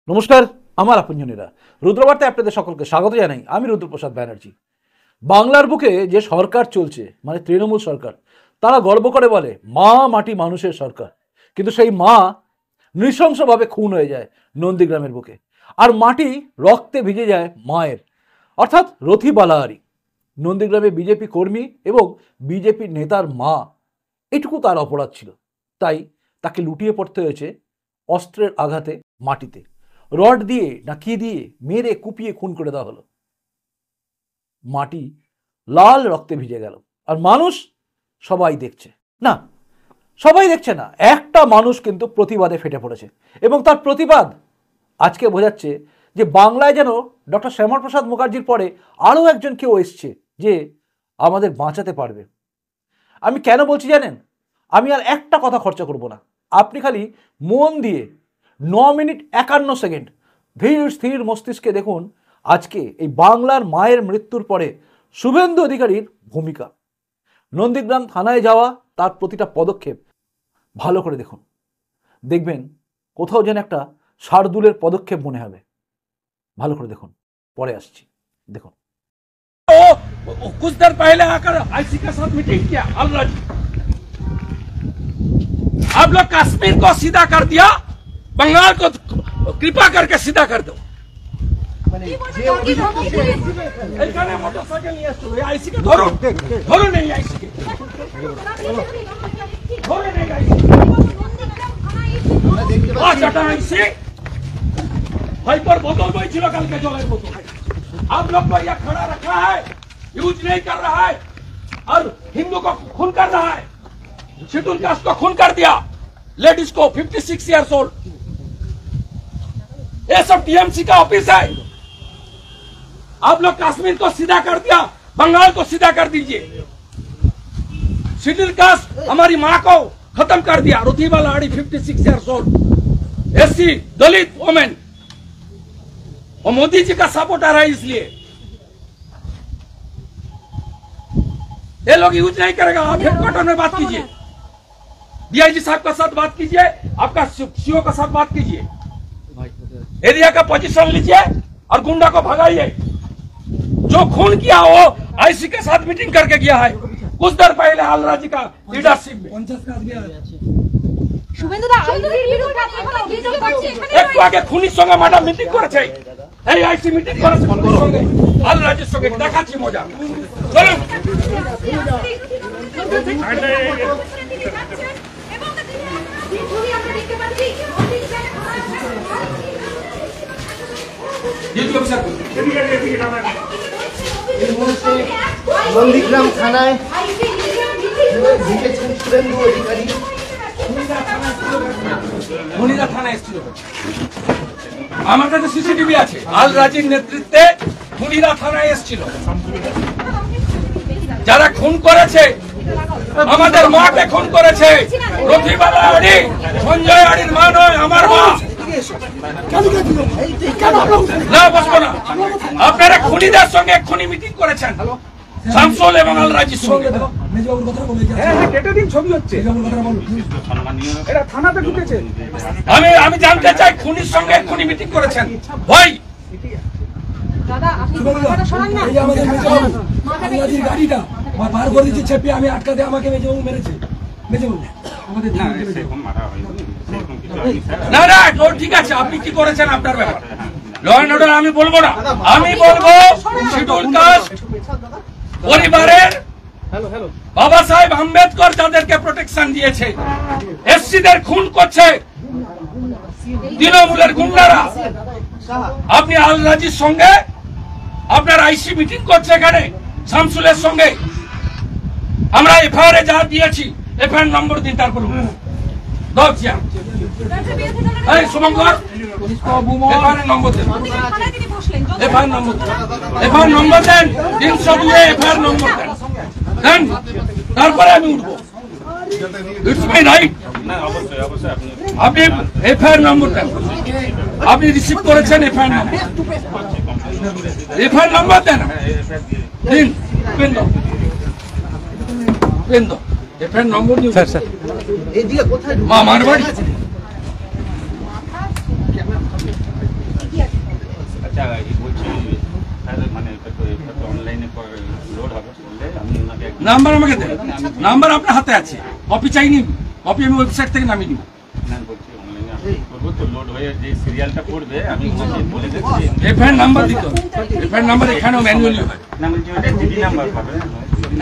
নমস্কার, আমার আপনজনেরা, রুদ্রবার্তায় আপনাদের সকলকে স্বাগত জানাই। আমি রুদ্রপ্রসাদ ব্যানার্জি। বাংলার বুকে যে সরকার চলছে, মানে তৃণমূল সরকার, তারা গর্ব করে বলে মা মাটি মানুষের সরকার। কিন্তু সেই মা নৃশংসভাবে খুন হয়ে যায় নন্দীগ্রামের বুকে, আর মাটি রক্তে ভিজে যায় মায়ের, অর্থাৎ রথী বালাহারি, নন্দীগ্রামে বিজেপি কর্মী এবং বিজেপি নেতার মা। এটুকু তার অপরাধ ছিল, তাই তাকে লুটিয়ে পড়তে হয়েছে অস্ত্রের আঘাতে মাটিতে। রড দিয়ে না কি দিয়ে মেরে কুপিয়ে খুন করে দেওয়া হলো। মাটি লাল রক্তে ভিজে গেল, আর মানুষ সবাই দেখছে না, সবাই দেখছে না, একটা মানুষ কিন্তু প্রতিবাদে ফেটে পড়েছে, এবং তার প্রতিবাদ আজকে বোঝাচ্ছে যে বাংলায় যেন ডক্টর শ্যামাপ্রসাদ মুখার্জির পরে আরও একজন কেউ এসছে যে আমাদের বাঁচাতে পারবে। আমি কেন বলছি জানেন? আমি আর একটা কথা খরচা করব না, আপনি খালি মন দিয়ে 9 মিনিট 51 সেকেন্ড ধীর স্থির মস্তিষ্কে দেখুন আজকে এই বাংলার মায়ের মৃত্যুর পরে শুভেন্দু অধিকারীর ভূমিকা। নন্দীগ্রাম থানায় যাওয়া, তার প্রতিটা পদক্ষেপ ভালো করে দেখুন, দেখবেন কোথাও যেন একটা শার্দুলের পদক্ষেপ মনে হবে। ভালো করে দেখুন, পরে আসছি, দেখুন। कुछ देर पहले आकर आईसी के साथ मीटिंग किया अलराज। आप लोग कश्मीर को सीधा कर दिया, बंगाल को कृपा करके सीधा कर दो। मोटरसाइकिल आईसी के धरो धरो नहीं, आईसी के धरो नहीं, आईसी भाई पर बोतल बही छिलो कल के जलेर बोतल। आप लोग को यह खड़ा रखा है, यूज नहीं कर रहा है, और हिंदू को खून कर रहा है, शेड्यूल कास्ट को खून कर दिया, लेडीज को 56 ईयर्स ओल्ड। ये सब टीएमसी का ऑफिस है। आप लोग कश्मीर को सीधा कर दिया, बंगाल को सीधा कर दीजिए। शेड्यूल कास्ट हमारी माँ को खत्म कर दिया, रुथी बालाहारी 56 ईयर्स ओल्ड, एससी दलित वुमेन, और मोदी जी का सपोर्टर है, इसलिए ये लोग यूज नहीं करेगा। आप हेडक्वार्टर में बात कीजिए, डीआईजी साहब के साथ बात कीजिए, आपका सीओ के साथ बात कीजिए, एरिया का पोजीशन लीजिए और गुंडा को भगाइए। जो खून किया वो आईसी के साथ मीटिंग करके गया है कुछ देर पहले अलराज का लीडरशिप में। একটু আগে খুনির সঙ্গে ম্যাডাম মিটিং করেছে, এই আইসি মিটিং করেছে খুনির সঙ্গে, আলরাজের সঙ্গে। দেখাচ্ছি মজা, চলুন। নন্দীগ্রাম থানায় শুভেন্দু অধিকারী আমার কাছে সিসিটিভি আছে, আলরাজির নেতৃত্বে খুনিরা থানায় এসেছিল। যারা খুন করেছে, আমাদের মাকে খুন করেছে, রথী বালাহারি সঞ্জয় আড়ির মা নয়, আমার মা। না বসবো না, আপনারা খুনিদের সঙ্গে খুনি মিটিং করেছেন শামসুল এবং আলরাজির সঙ্গে। আমি জানতে চাই খুনির সঙ্গে খুনি মিটিং করেছেন ভাই। গাড়িটা বার করে দিচ্ছে চেপে, আমি আটকাতে আমাকে মেজবাবু মেরেছে। না না, ঠিক আছে, আপনি কি করেছেন আপনার ব্যাপার, ল অ্যান্ড অর্ডার আমি বলবো না। আমি বলবো শিডিউল কাস্ট পরিবারের বাবা সাহেব আম্বেদকর যাদেরকে প্রোটেকশন দিয়েছে, এসসিদের খুন করছে তৃণমূলের গুন্ডারা। আপনি আলরাজির সঙ্গে আপনার আইসি মিটিং করছে এখানে শামসুলের সঙ্গে। আমরা এফআইআর যা দিয়েছি, এফআইআর নম্বর দিন, তারপর শুভঙ্কর এফআইআর নম্বর দেন, এফআইআর নম্বর দেন, এফআইআর নম্বর দেন, 302 এফআইআর নম্বর দেন, দেন, তারপরে আমি উঠবো। It's my right. আপনি এফআইআর নম্বর দেন, আপনি রিসিভ করেছেন এফআইআর নম্বর, এফআইআর নম্বর দেন, দিন, পেন দাও, পেন দাও, এফআইআর নম্বর দিন। স্যার স্যার এইদিকে কোথায়? মামার বাড়ি। আচ্ছা বলছি স্যার মানে এটা তো অনলাইনে লোড হবে বললে আমি ওনাকে নাম্বার আমাকে দেন, নাম্বার আপনার হাতে আছে, কপি চাইনি, কপি আমি ওয়েবসাইট থেকে নামিয়ে নিব। না বলছি অনলাইনে আপনি করবো তো লোড হয়ে যে সিরিয়ালটা পড়বে আমি ওনাকে বলে দিচ্ছি এফআইআর নাম্বার দিতে হবে, এফআইআর নাম্বার এখানেও ম্যানুয়ালি হয়, না বলছি ওটা জিডি নাম্বার পাবে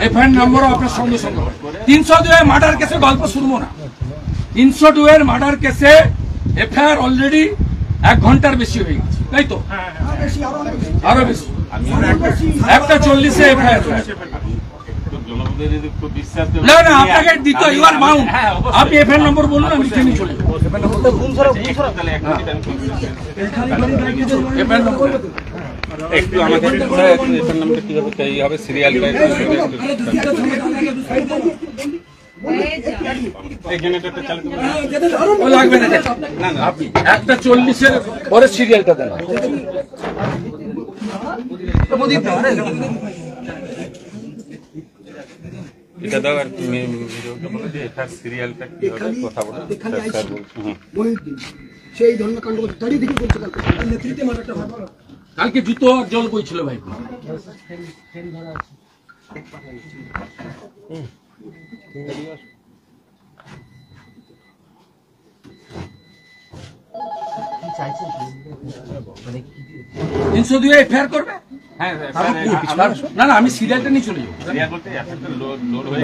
এফআইআর নাম্বারও আপনার সঙ্গে সঙ্গে হয়। 302 এর মার্ডার কেসে গল্প শুনবো না, 302 এর মার্ডার কেসে এফআইআর অলরেডি 1 ঘন্টার বেশি হয়ে গেছে, তাই তো? আরো বেশি, আমি 1:40 এ এফআইআর হয়েছে। একটু জনগণের একটু বিশ্বাস না না আপনাকে দিতে ইউ আর বাউন্ড, আপনি এফআইআর নম্বর বলুন আমি লিখে নিয়ে চলে যাবো। তাহলে এক মিনিট আমি এফআইআর নম্বর একটু আমাকে এফএন নাম্বার কি হবে এই হবে সিরিয়ালটা এই জেনারেটরটা চালাতে ও লাগবে না, না না আপনি 1:40 এর পরে সিরিয়ালটা দেন। এটা দাও আর তুমি ভিডিওটা বলে দিই এটা সিরিয়ালটা কি হবে কথা বলে স্যার বলছি সেই ধরনের কাণ্ড করতে দাঁড়িয়ে দেখে বলছে কালকে নেতৃত্বে মারাটা ভালো। কালকে জুতো আর জল বইছিল ভাই। তিনশো দুই এফআইআর করবে? হ্যাঁ না না আমি সিরিয়ালটা নিয়ে চলে যাবো। সিরিয়াল বলতে একটা লোড হয়ে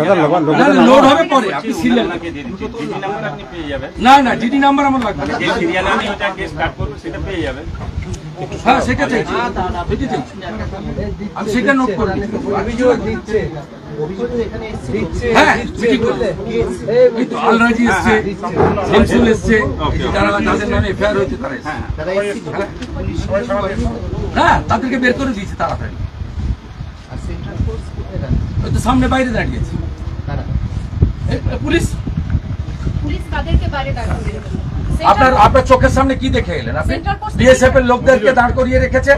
না না লোড হবে পরে, আপনি সিরিয়াল আপনাকে দিয়ে দিচ্ছি জিডি নাম্বার আপনি পেয়ে যাবেন না না ডিডি নাম্বার আমার লাগবে না। যে সিরিয়ালে আমি ওটা কেস স্টার্ট করব সেটা পেয়ে যাবেন হ্যাঁ সেটা চাইছি, সেটা চাইছি, আমি সেটা নোট করে নিচ্ছি। হ্যাঁ ঠিক বললে। এই তো আলরাজি এসছে, শামসুল এসছে, যারা যাদের নামে এফআইআর হয়েছে তারা এসছে। হ্যাঁ তাদেরকে বের করে দিয়েছে তাড়াতাড়ি, ওই তো সামনে বাইরে দাঁড়িয়েছে পুলিশ। পুলিশ কাদেরকে বাইরে দাঁড়িয়ে আপনার চোখের সামনে কি দেখে এলেন আপনি? Central Force বিএসএফ এর লোকদেরকে দাঁড় করিয়ে রেখেছেন।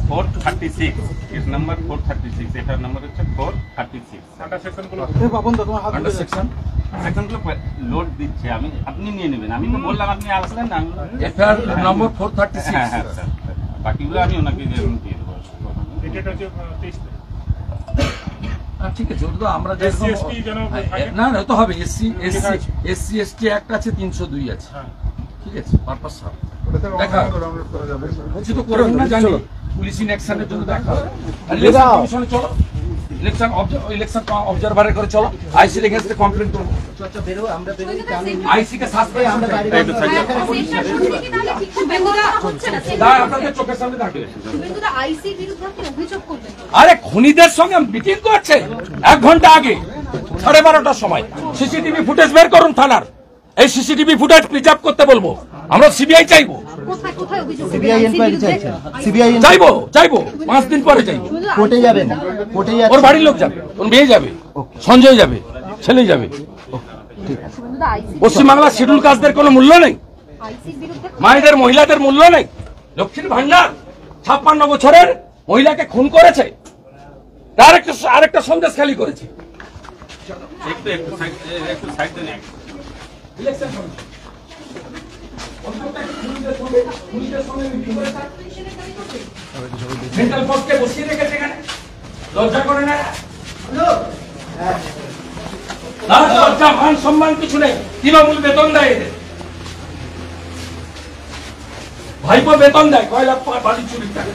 436 কেস নাম্বার 436 এটার নাম্বার হচ্ছে 436 আন্ডার সেকশনগুলো লোড দিচ্ছে আমি আপনি নিয়ে নেবেন আমি তো বললাম আপনি আসলেন না এফআইআর নম্বর 436। হ্যাঁ হ্যাঁ স্যার বাকিগুলো আমি ওনাকে দিয়ে দেবো ঠিক আছে, ওটা তো আমরা না না তো হবে এসসি এসটি অ্যাক্ট আছে 302 আছে, ঠিক আছে পারপাস দেখা বলছি তো করে না জানি পুলিশিং অ্যাকশনের জন্য দেখা হবে। কমিশনে চলো, ইলেকশন অবজারভারের করে চলো, আইসির এগেইনস্টে কমপ্লেইন করব। আইসি কে সাসপেন্ড আমরা আপনাদের চোখের সামনে দাঁড়িয়ে আইসির বিরুদ্ধে আপনি অভিযোগ করবেন? আরে খুনিদের সঙ্গে মিটিং করছে 1 ঘন্টা আগে 12:30টার সময়। সিসিটিভি ফুটেজ বের করুন থানার, এই সিসিটিভি ফুটেজ প্রিজার্ভ করতে বলবো। আমরা সিবিআই চাইবো, কোথায় কোথায় অভিযোগ? সিবিআই এনকোয়ারি চাইছেন, সিবিআই চাইবো 5 দিন পরে চাইবো। কোর্টে যাবেন, কোর্টে ওর বাড়ির লোক যাবে, ওর মেয়ে যাবে, সঞ্জয় যাবে, ছেলে যাবে। পশ্চিমবাংলার শিডিউল কাস্টদের কোনো মূল্য নেই, আইসির বিরুদ্ধে মায়েদের মহিলাদের মূল্য নেই। লক্ষ্মীর ভান্ডার 56 বছরের মহিলাকে খুন করেছে, তার আরেকটা সন্দেশ খালি করেছে। একটু সাইড দেন সেন্ট্রাল ফোর্সকে বসিয়ে রেখেছে এখানে, লজ্জা করে না? লজ্জা মান সম্মান কিছু নেই। তৃণমূল বেতন দেয় এদের, ভাইপো বেতন দেয়, 6 লাখ বাড়ি চুরি করে।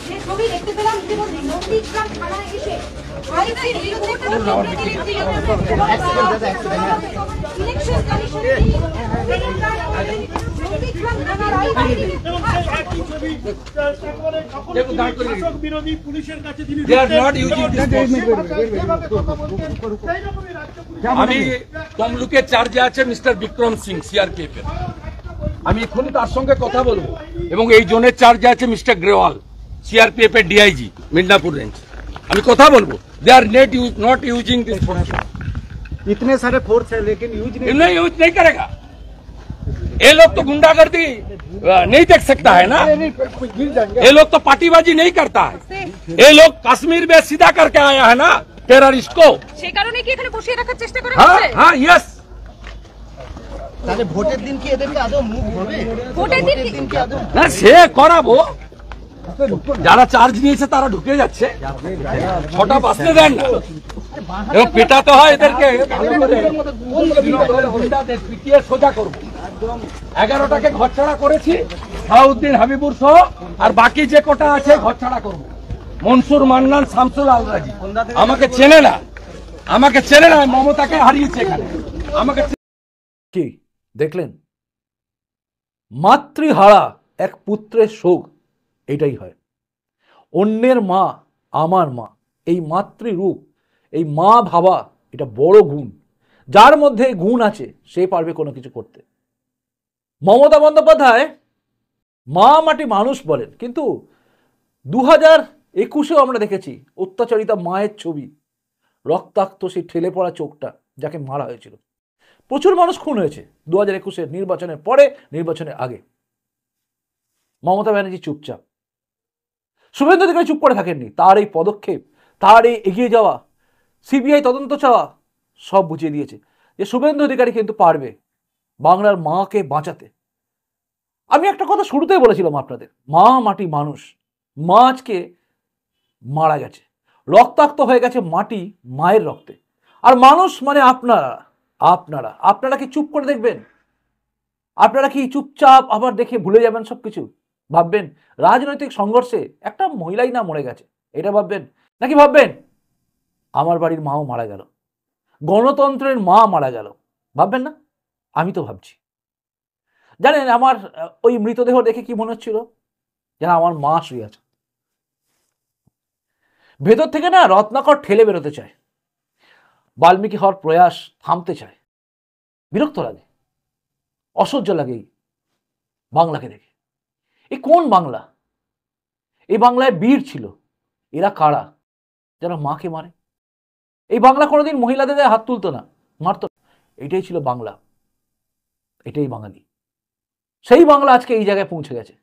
যে ছবি দেখতে পেলাম ইতিমধ্যে নন্দীগ্রাম থানায় এসে আইসির বিরুদ্ধে ইলেকশন কমিশনের নন্দীগ্রাম থানার They are not using this force. আমি তমলুকের চার্জে আছে মিস্টার বিক্রম সিং সিআরপিএফ এর, আমি এখনই তার সঙ্গে কথা বলবো। এবং এই জোনের চার্জে আছে মিস্টার গ্রেওয়াল সিআরপিএফ এর ডিআইজি মিদনাপুর রেঞ্জ, আমি কথা বলবো। দে আর नॉट यूजिंग दिस फोर्स। इतने सारे फोर्स है लेकिन यूज नहीं यूज नहीं करेगा। ये लोग तो गुंडागर्दी नहीं देख सकता है ना, ये लोग तो पार्टीबाजी नहीं करता है। ये लोग कश्मीर में सीधा करके आया है ना टेररिस्ट को। সেই কারণে কি এখানে বসিয়ে রাখার চেষ্টা করা हाँ হচ্ছে? हाँ यस, তাহলে ভোটের দিন কি এদেরকে আদৌ মুভ হবে? ভোটের দিন কি আদৌ না সে করাবো, যারা চার্জ নিয়েছে তারা ঢুকে যাচ্ছে, 6টা বাজতে দেন না, এবার পেটাতে হয় এদেরকে ভালো করে, গুন্ডাদের পিটিয়ে সোজা করবো। 11টাকে ঘরছাড়া করেছি, সাউদ্দিন হাবিবুর সহ, আর বাকি যে কটা আছে ঘরছাড়া করবো। মনসুর, মান্নান, শামসুল আলরাজি আমাকে চেনে না, মমতাকে হারিয়েছে এখানে, আমাকে কি দেখলেন? মাতৃহারা এক পুত্রের শোক, এটাই হয়। অন্যের মা আমার মা, এই মাতৃরূপ, এই মা ভাবা, এটা বড় গুণ। যার মধ্যে এই গুণ আছে সে পারবে কোনো কিছু করতে। মমতা বন্দ্যোপাধ্যায় মা মাটি মানুষ বলেন, কিন্তু 2021-এও আমরা দেখেছি অত্যাচারিতা মায়ের ছবি, রক্তাক্ত সেই ঠেলে পড়া চোখটা, যাকে মারা হয়েছিল। প্রচুর মানুষ খুন হয়েছে 2021-এর নির্বাচনের পরে, নির্বাচনের আগে। মমতা ব্যানার্জি চুপচাপ, শুভেন্দু অধিকারী চুপ করে থাকেননি। তার এই পদক্ষেপ, তার এই এগিয়ে যাওয়া, সিবিআই তদন্ত চাওয়া, সব বুঝিয়ে দিয়েছে যে শুভেন্দু অধিকারী কিন্তু পারবে বাংলার মাকে বাঁচাতে। আমি একটা কথা শুরুতেই বলেছিলাম আপনাদের, মা মাটি মানুষ, মা আজকে মারা গেছে, রক্তাক্ত হয়ে গেছে মাটি মায়ের রক্তে। আর মানুষ মানে আপনারা আপনারা আপনারা কি চুপ করে দেখবেন? আপনারা কি চুপচাপ আবার দেখে ভুলে যাবেন সব কিছু? ভাববেন রাজনৈতিক সংঘর্ষে একটা মহিলাই না মরে গেছে, এটা ভাববেন? নাকি ভাববেন আমার বাড়ির মাও মারা গেল, গণতন্ত্রের মা মারা গেল? ভাববেন না? আমি তো ভাবছি। জানেন আমার ওই মৃতদেহ দেখে কি মনে হচ্ছিল? যেন আমার মা শুয়ে আছে। ভেতর থেকে না রত্নাকর ঠেলে বেরোতে চায়, বাল্মীকি হওয়ার প্রয়াস থামতে চায়। বিরক্ত লাগে, অসহ্য লাগে এই বাংলাকে দেখে। এ কোন বাংলা? এই বাংলায় বীর ছিল, এরা কারা যারা মাকে মারে? এই বাংলা কোনোদিন মহিলাদের গায়ে হাত তুলতো না, মারত না। এটাই ছিল বাংলা, এটাই বাঙালি। সেই বাংলা আজকে এই জায়গায় পৌঁছে গেছে।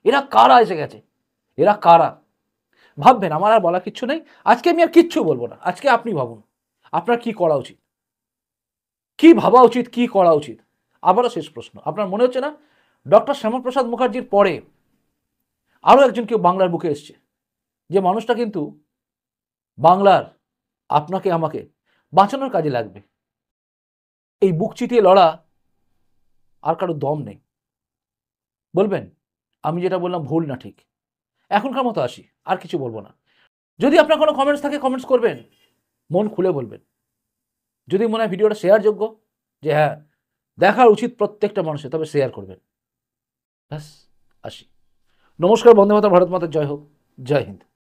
এরা কারা এসে গেছে? এরা কারা? ভাববেন, আমার আর বলা কিচ্ছু নেই। আজকে আমি আর কিচ্ছু বলবো না। আজকে আপনি ভাবুন আপনার কি করা উচিত, কি ভাবা উচিত, কি করা উচিত। আবারও শেষ প্রশ্ন, আপনার মনে হচ্ছে না ডক্টর শ্যামাপ্রসাদ মুখার্জির পরে আরও একজন কেউ বাংলার বুকে এসছে, যে মানুষটা কিন্তু বাংলার আপনাকে আমাকে বাঁচানোর কাজে লাগবে? এই বুক চিতিয়ে লড়া আর কারো দম নেই। বলবেন আমি যেটা বললাম ভুল না ঠিক? এখনকার মতো আসি, আর কিছু বলবো না। যদি আপনার কোনো কমেন্টস থাকে কমেন্টস করবেন, মন খুলে বলবেন। যদি মনে হয় ভিডিওটা শেয়ার যোগ্য, যে হ্যাঁ দেখা উচিত প্রত্যেকটা মানুষের, তবে শেয়ার করবেন। ব্যাস আসি। নমস্কার, বন্দে মাতরম, ভারত মাতার জয় হোক, জয় হিন্দ।